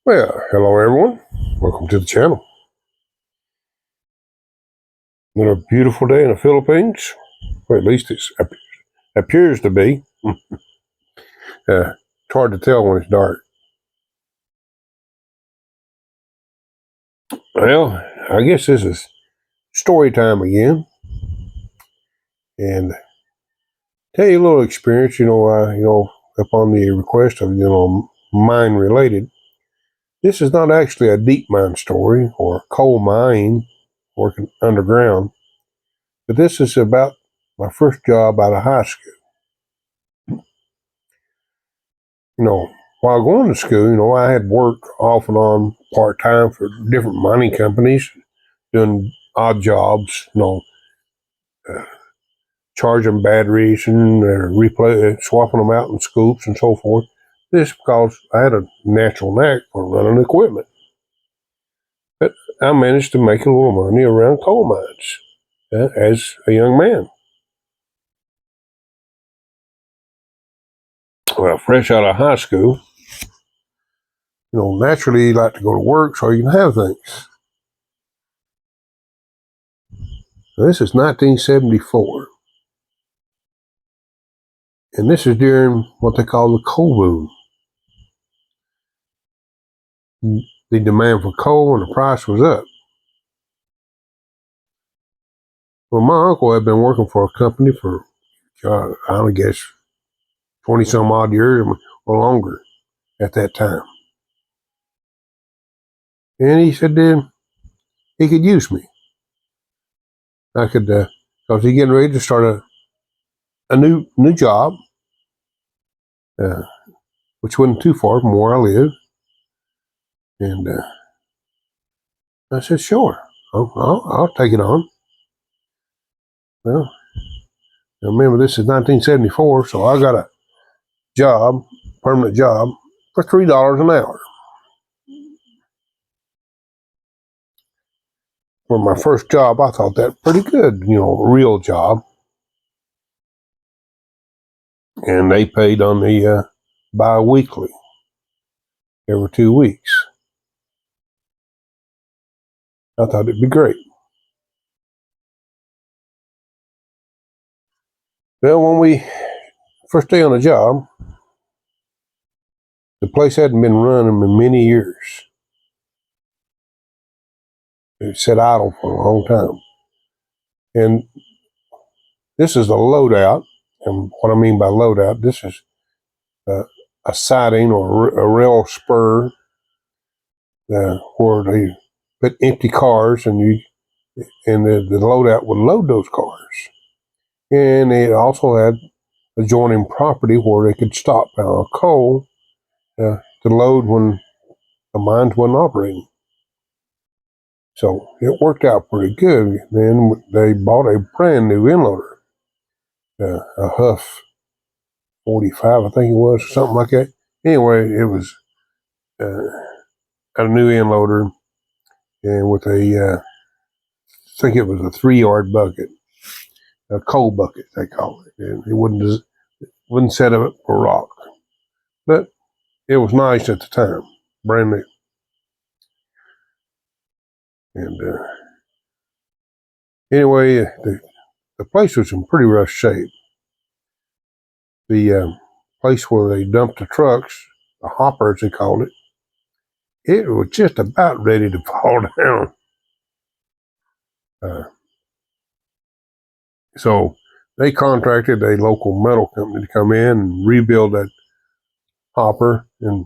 Well, hello everyone. Welcome to the channel. Another beautiful day in the Philippines. Well, at least it appears to be. It's hard to tell when it's dark. Well, I guess this is story time again. And tell you a little experience, upon the request of, mine related. This is not actually a deep mine story or a coal mine working underground, but this is about my first job out of high school. While going to school, I had worked off and on part-time for different mining companies, doing odd jobs, uh, charging batteries and swapping them out in scoops and so forth. This because I had a natural knack for running equipment. But I managed to make a little money around coal mines as a young man. Well, fresh out of high school, naturally you like to go to work so you can have things. Now, this is 1974. And this is during what they call the coal boom. The demand for coal and the price was up. Well, my uncle had been working for a company for, I guess, 20 some odd years or longer at that time. And he said he could use me. I could, because he's getting ready to start a new job, which wasn't too far from where I live. And I said, sure, I'll take it on. Well, remember, this is 1974, so I got a permanent job, for $3 an hour. For my first job, I thought that pretty good, a real job. And they paid on the bi-weekly, every 2 weeks. I thought it'd be great. Well, when we first day on the job, the place hadn't been running in many years. It sat idle for a long time. And this is a loadout. And what I mean by loadout, this is a siding or a rail spur where they put empty cars and the loadout would load those cars. And it also had adjoining property where they could stop coal to load when the mines wasn't operating. So it worked out pretty good. Then they bought a brand new inloader, a Huff 45, I think it was, or something like that. Anyway, it was a new inloader, and with I think it was a 3-yard bucket, a coal bucket they call it. And it wouldn't set up for rock, but it was nice at the time, brand new. And anyway, the place was in pretty rough shape. The place where they dumped the trucks, the hopper as they called it was just about ready to fall down. So they contracted a local metal company to come in and rebuild that hopper and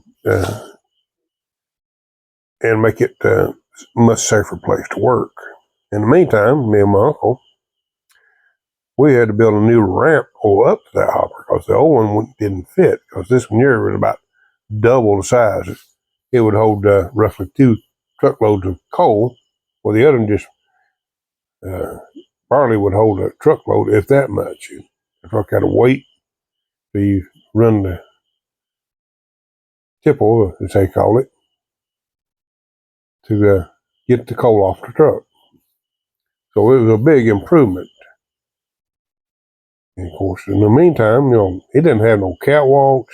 make it a much safer place to work. In the meantime, me and my uncle, we had to build a new ramp go up to that hopper because the old one didn't fit, because this one here was about double the size. It would hold roughly 2 truckloads of coal, while the other one just barely would hold a truckload, if that much. The truck had to wait to run the tipple, as they call it, to get the coal off the truck. So it was a big improvement. And of course, in the meantime, it didn't have no catwalks,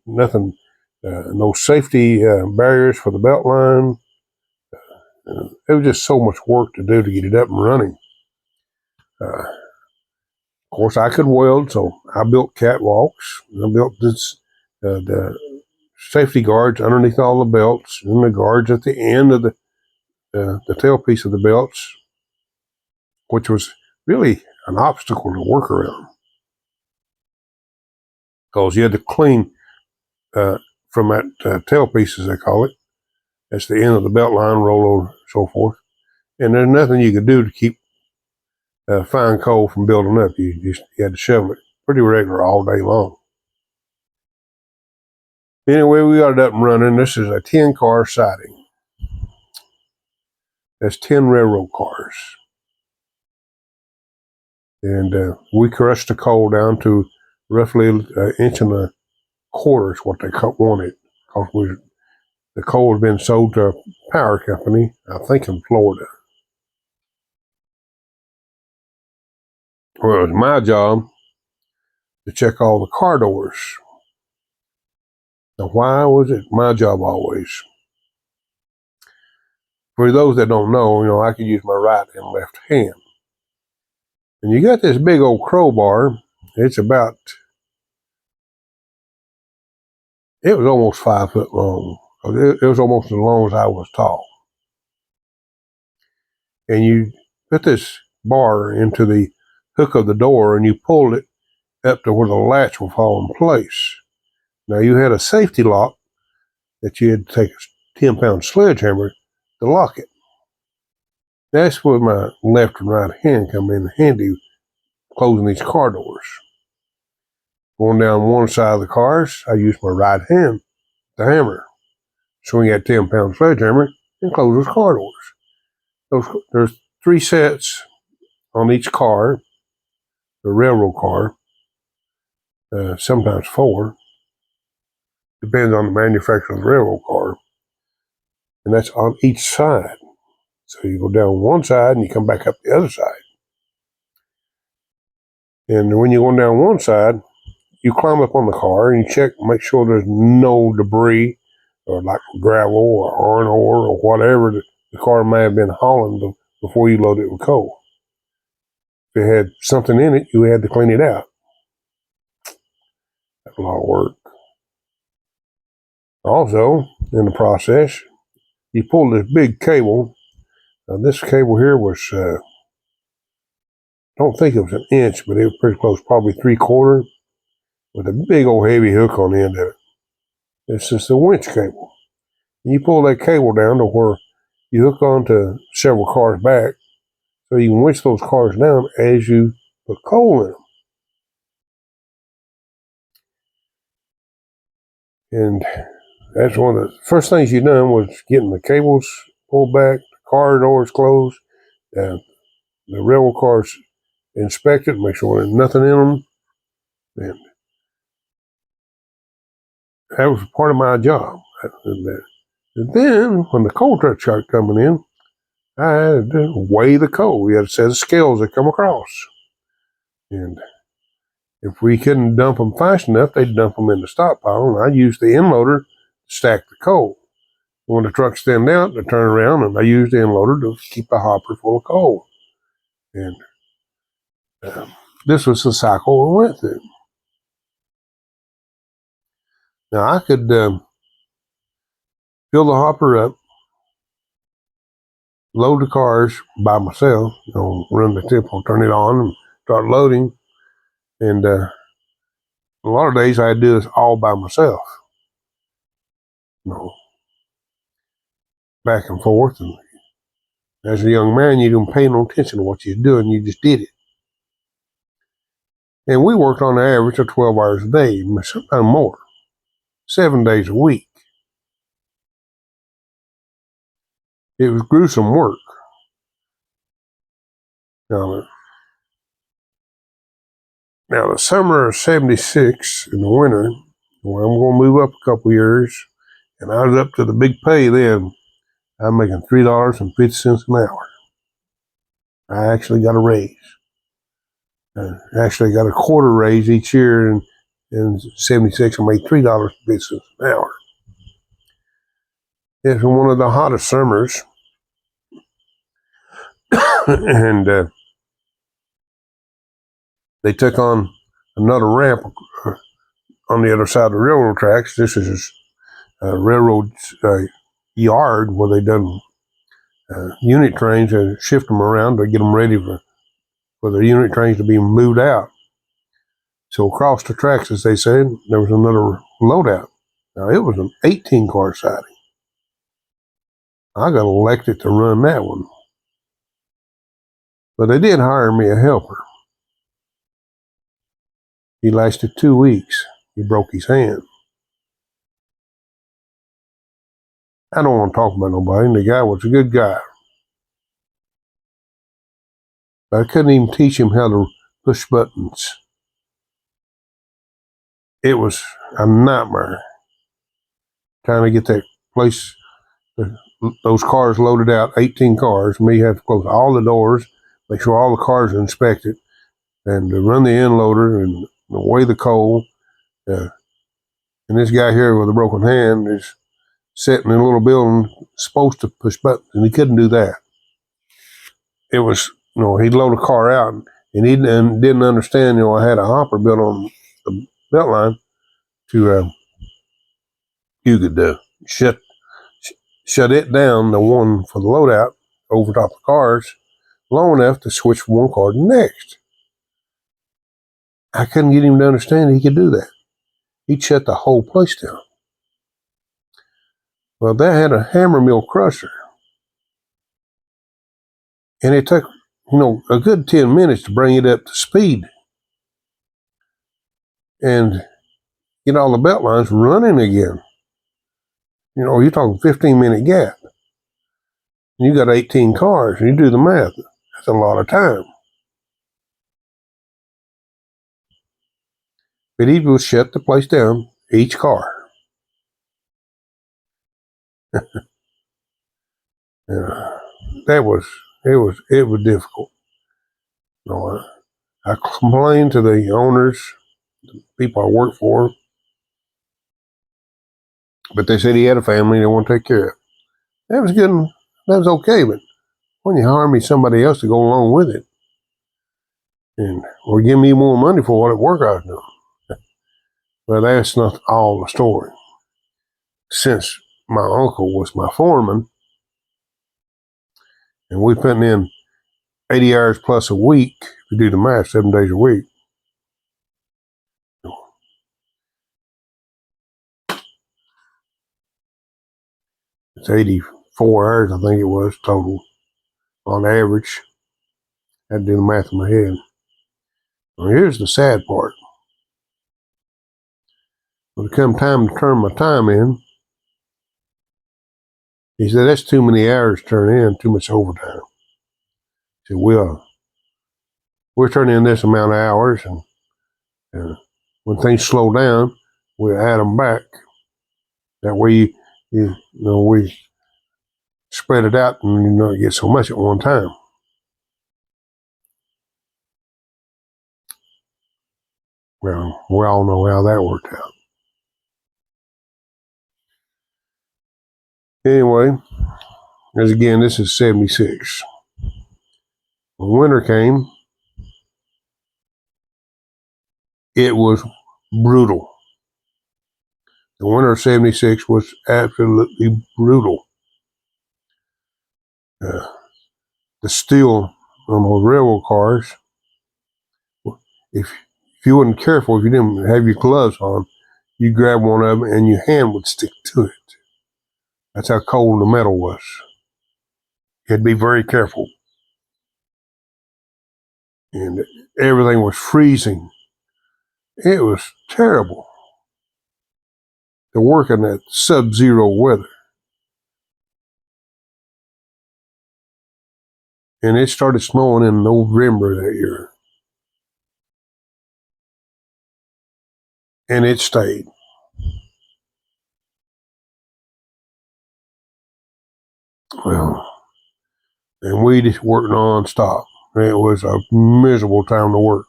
nothing no safety barriers for the belt line. It was just so much work to do to get it up and running. Of course, I could weld, so I built catwalks. I built the safety guards underneath all the belts, and the guards at the end of the tailpiece of the belts, which was really an obstacle to work around, because you had to clean from that tailpiece, as they call it. That's the end of the belt line, roll over, so forth. And there's nothing you could do to keep fine coal from building up. You had to shovel it pretty regular all day long. Anyway, we got it up and running. This is a 10-car siding. That's 10 railroad cars. And we crushed the coal down to roughly an inch and a quarter is what they wanted. Because the coal had been sold to a power company, I think in Florida. Well, it was my job to check all the car doors. Now, why was it my job always? For those that don't know, I could use my right and left hand. And you got this big old crowbar. It was almost 5 foot long. It was almost as long as I was tall. And you put this bar into the hook of the door and you pulled it up to where the latch will fall in place. Now you had a safety lock that you had to take a 10-pound sledgehammer to lock it. That's where my left and right hand come in handy, closing these car doors. Going down one side of the cars, I use my right hand, the hammer, swing that 10-pound sledgehammer, and close those car doors. There's 3 sets on each car, the railroad car, sometimes 4. Depends on the manufacturer of the railroad car. And that's on each side. So you go down one side and you come back up the other side. And when you're going down one side, you climb up on the car and you check, make sure there's no debris or like gravel or iron ore or whatever the car may have been hauling before you load it with coal. If it had something in it, you had to clean it out. That's a lot of work. Also, in the process, you pull this big cable. Now, this cable here was, I don't think it was an inch, but it was pretty close, probably 3/4, with a big old heavy hook on the end of it. This is the winch cable. And you pull that cable down to where you hook onto several cars back, so you can winch those cars down as you put coal in them. And that's one of the first things you done was getting the cables pulled back, the car doors closed, the railroad cars inspected, make sure there's nothing in them. And that was part of my job. And then, when the coal trucks started coming in, I had to weigh the coal. We had a set of scales that come across. And if we couldn't dump them fast enough, they'd dump them in the stockpile, and I used the end loader to stack the coal. When the trucks thinned out, they turn around, and I used the end loader to keep the hopper full of coal. And this was the cycle we went through. Now, I could fill the hopper up, load the cars by myself, run the tempo, turn it on, and start loading. And a lot of days I had to do this all by myself. Back and forth. And as a young man, you didn't pay no attention to what you were doing, you just did it. And we worked on an average of 12 hours a day, sometimes more, 7 days a week. It was gruesome work. Now the summer of '76, in the winter, well, I'm going to move up a couple years, and I was up to the big pay then. I'm making $3.50 an hour. I actually got a raise. Actually got a quarter raise each year. In '76, I made $3.50 an hour. It's one of the hottest summers, and they took on another ramp on the other side of the railroad tracks. This is a railroad yard where they done unit trains and shift them around to get them ready for the unit trains to be moved out. So across the tracks, as they said, there was another loadout. Now, it was an 18-car siding. I got elected to run that one. But they did hire me a helper. He lasted 2 weeks. He broke his hand. I don't want to talk about nobody. The guy was a good guy. But I couldn't even teach him how to push buttons. It was a nightmare trying to get that place, those cars loaded out, 18 cars. Me have to close all the doors, make sure all the cars are inspected, and to run the end loader and weigh the coal. And this guy here with a broken hand is sitting in a little building supposed to push buttons, and he couldn't do that. It was, he'd load a car out, and he didn't understand, I had a hopper built on the belt line to, you could shut it down, the one for the loadout, over top of cars, long enough to switch from one car to the next. I couldn't get him to understand he could do that. He'd shut the whole place down. Well, that had a hammer mill crusher. And it took, a good 10 minutes to bring it up to speed and get all the belt lines running again. You're talking 15-minute gap. You got 18 cars, and you do the math. That's a lot of time. But he would shut the place down, each car. It was difficult. I complained to the owners, the people I worked for, but they said he had a family, they want to take care of it. That was good, that was okay, but when you hire me somebody else to go along with it, or give me more money for what work I was doing. But that's not all the story. Since my uncle was my foreman, and we putting in 80 hours plus a week, to do the math, 7 days a week. It's 84 hours, I think it was, total, on average. I had to do the math in my head. Well, here's the sad part. When it come time to turn my time in, he said, that's too many hours to turn in, too much overtime. He said, we're turning in this amount of hours, and when things slow down, we'll add them back. That way, we spread it out and not get so much at one time. Well, we all know how that worked out. Anyway, as again, this is 76. When winter came, it was brutal. The winter of 76 was absolutely brutal. The steel on those railroad cars, if you wasn't careful, if you didn't have your gloves on, you grab one of them and your hand would stick to it. That's how cold the metal was. You had to be very careful. And everything was freezing. It was terrible to work in that sub-zero weather. And it started snowing in November that year. And it stayed. Well, and we just worked non-stop. It was a miserable time to work.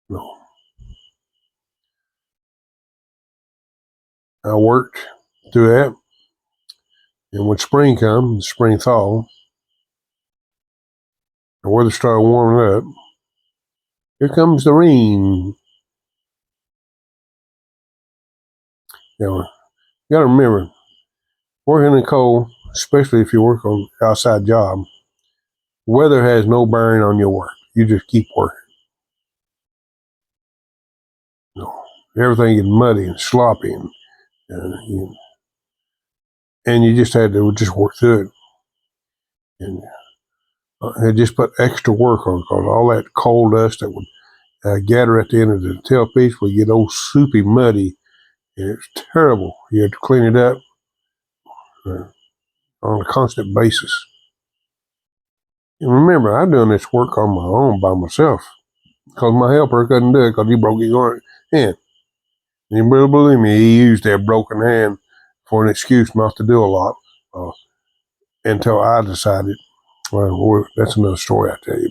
No. I worked through that. And when spring comes, spring thaw, the weather started warming up. Here comes the rain. You got to remember, working in the cold, especially if you work on an outside job, weather has no bearing on your work. You just keep working. Everything gets muddy and sloppy, and you just had to just work through it. And it just put extra work on because all that coal dust that would gather at the end of the tailpiece would get old soupy, muddy, and it's terrible. You had to clean it up on a constant basis. And remember, I'm doing this work on my own by myself because my helper couldn't do it because he broke his hand. And you better believe me, he used that broken hand for an excuse not to do a lot until I decided, well, that's another story I'll tell you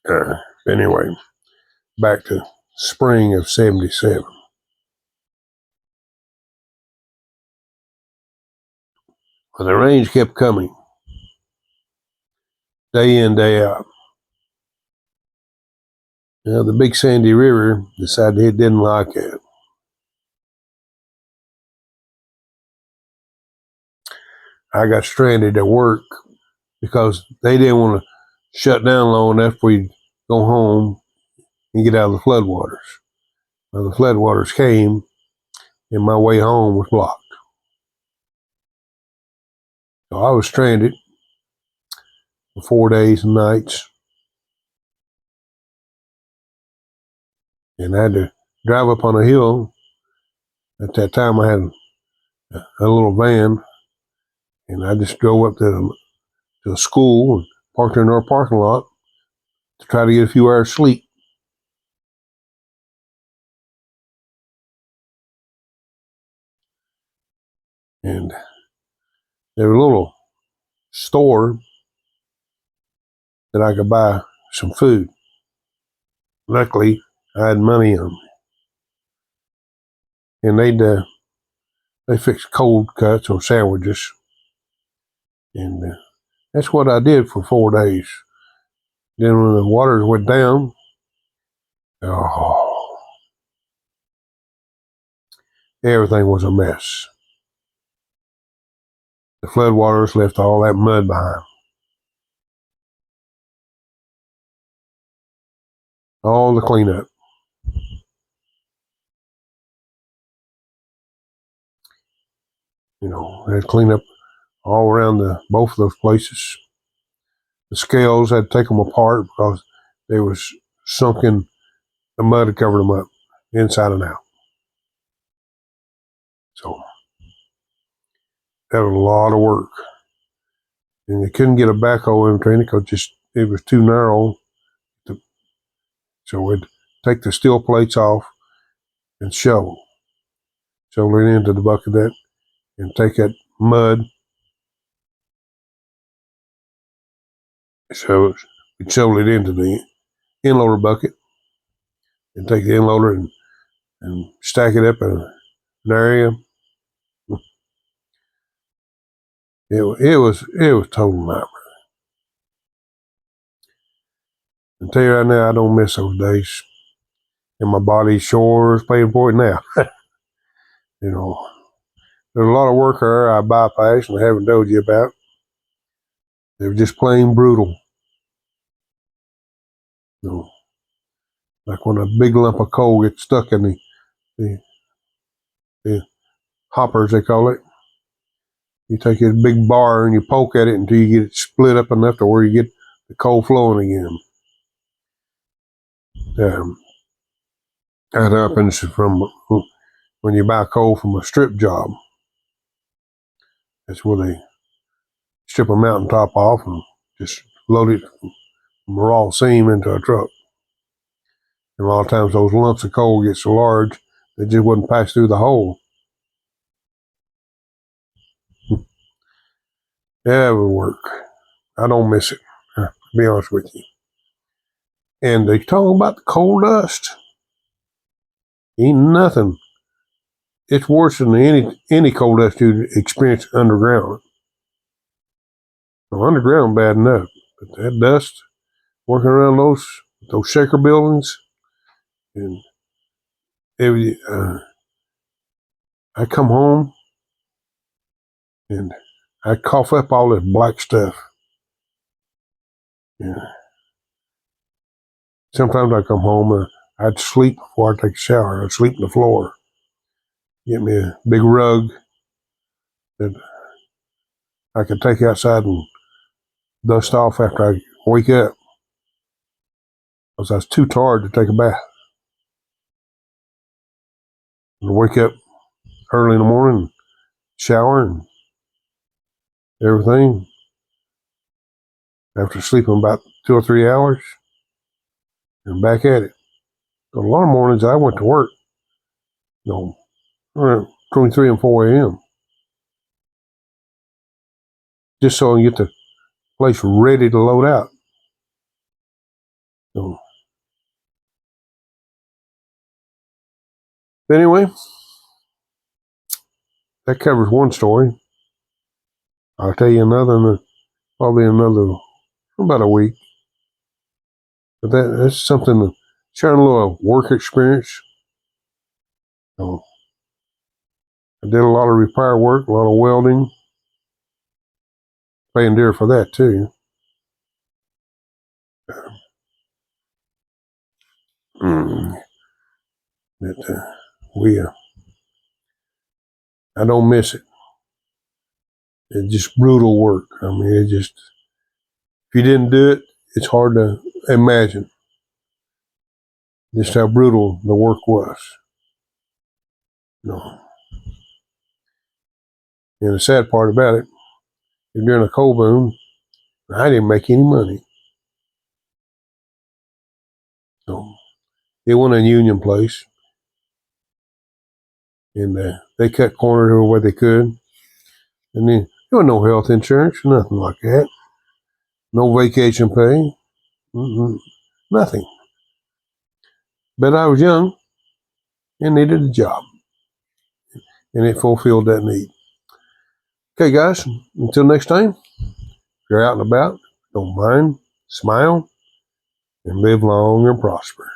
about. Anyway, back to spring of 77. Well, the rains kept coming day in, day out. The big Sandy River decided it didn't like it. I got stranded at work because they didn't want to shut down long enough for you to go home and get out of the floodwaters. Well, the floodwaters came, and my way home was blocked. So I was stranded for 4 days and nights, and I had to drive up on a hill. At that time, I had a little van, and I just drove up to the school and parked in our parking lot to try to get a few hours sleep. And there was a little store that I could buy some food. Luckily, I had money on me, and they fixed cold cuts or sandwiches, and that's what I did for 4 days. Then when the waters went down, oh, everything was a mess. The floodwaters left all that mud behind. All the cleanup. They had to clean up all around both of those places. The scales had to take them apart because they was sunken. The mud had covered them up, inside and out. So that was a lot of work. And they couldn't get a backhoe in between it because it was too narrow. So we'd take the steel plates off and shovel it into the bucket and take that mud. So we'd shovel it into the inloader bucket and take the inloader and stack it up in an area. It was total nightmare. I tell you right now, I don't miss those days, and my body sure is paying for it now. There's a lot of work there I bypassed and I haven't told you about. They were just plain brutal. Like when a big lump of coal gets stuck in the hoppers, they call it. You take a big bar and you poke at it until you get it split up enough to where you get the coal flowing again. That happens from when you buy coal from a strip job. That's where they strip a mountaintop off and just load it from a raw seam into a truck. And a lot of times those lumps of coal get so large they just wouldn't pass through the hole. Yeah, it would work. I don't miss it, to be honest with you. And they talk about the coal dust. Ain't nothing it's worse than any coal dust you experience underground. Well, underground bad enough, but that dust working around those shaker buildings, and I come home and I cough up all this black stuff. Yeah. Sometimes I come home and I'd sleep before I take a shower. I'd sleep on the floor. Get me a big rug that I could take outside and dust off after I wake up, because I was too tired to take a bath. And wake up early in the morning, shower and everything. After sleeping about 2 or 3 hours, and back at it. So a lot of mornings I went to work, around between 3 and 4 a.m. just so I can get the place ready to load out. So, anyway, that covers one story. I'll tell you another in probably another about a week. But that's something to share a little work experience. So, I did a lot of repair work, a lot of welding. Paying dear for that too. But I don't miss it. It's just brutal work. I mean, if you didn't do it, it's hard to imagine just how brutal the work was. No. And the sad part about it, during a coal boom, I didn't make any money. So it wasn't a union place, and they cut corners everywhere they could. And then there was no health insurance, nothing like that. No vacation pay, nothing. But I was young and needed a job, and it fulfilled that need. Okay, guys, until next time, if you're out and about, don't mind, smile, and live long and prosper.